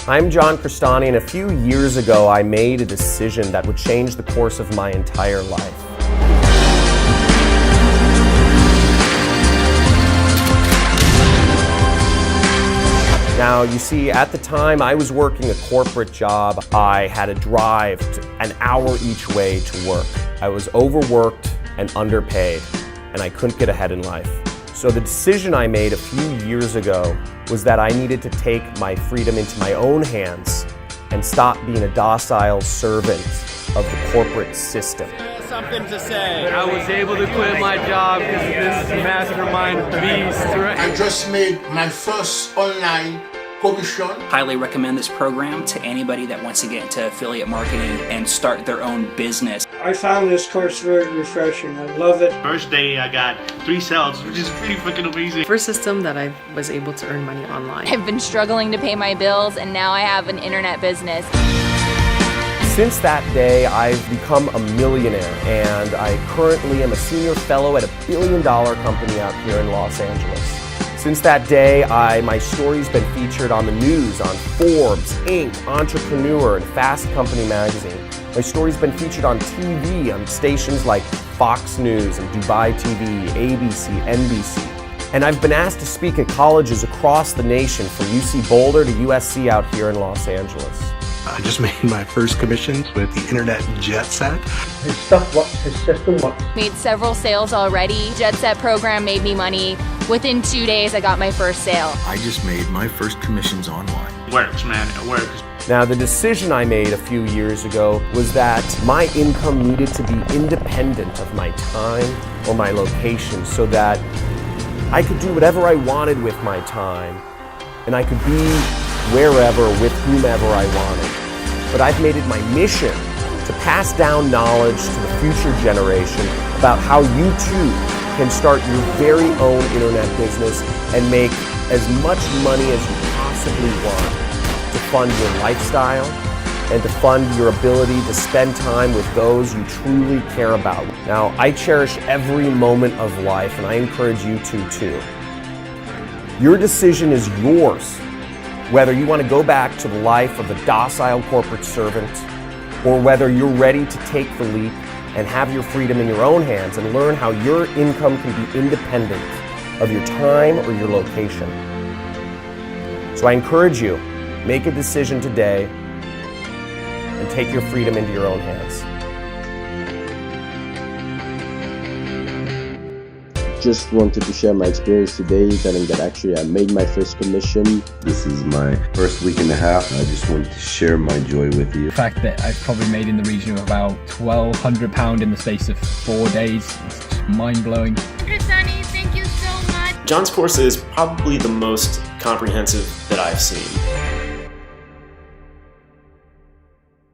I'm John Cristani, and a few years ago I made a decision that would change the course of my entire life. Now, you see, at the time I was working a corporate job. I had to drive an hour each way to work. I was overworked and underpaid, and I couldn't get ahead in life. So the decision I made a few years ago was that I needed to take my freedom into my own hands and stop being a docile servant of the corporate system. Something to say. I was able to quit my job because of this mastermind beast. Right? I just made my first online commission. Highly recommend this program to anybody that wants to get into affiliate marketing and start their own business. I found this course very refreshing. I love it. First day I got 3 sales, which is pretty freaking amazing. First system that I was able to earn money online. I've been struggling to pay my bills, and now I have an internet business. Since that day, I've become a millionaire, and I currently am a senior fellow at a billion-dollar company out here in Los Angeles. Since that day, my story's been featured on the news, on Forbes, Inc., Entrepreneur, and Fast Company magazine. My story's been featured on TV, on stations like Fox News and Dubai TV, ABC, NBC. And I've been asked to speak at colleges across the nation, from UC Boulder to USC out here in Los Angeles. I just made my first commissions with the internet jet set. His stuff works, his system works. Made several sales already. Jet Set program made me money. Within 2 days, I got my first sale. I just made my first commissions online. It works, man, it works. Now, the decision I made a few years ago was that my income needed to be independent of my time or my location, so that I could do whatever I wanted with my time, and I could be wherever with whomever I wanted. But I've made it my mission to pass down knowledge to the future generation about how you too can start your very own internet business and make as much money as you possibly want to fund your lifestyle and to fund your ability to spend time with those you truly care about. Now, I cherish every moment of life, and I encourage you to too. Your decision is yours, whether you want to go back to the life of a docile corporate servant, or whether you're ready to take the leap and have your freedom in your own hands and learn how your income can be independent of your time or your location. So I encourage you, make a decision today and take your freedom into your own hands. Just wanted to share my experience today, telling that actually I made my first commission. This is my first week and a half. I just wanted to share my joy with you. The fact that I've probably made in the region of about £1,200 in the space of 4 days, it's just mind-blowing. Cristani, thank you so much. John's course is probably the most comprehensive that I've seen.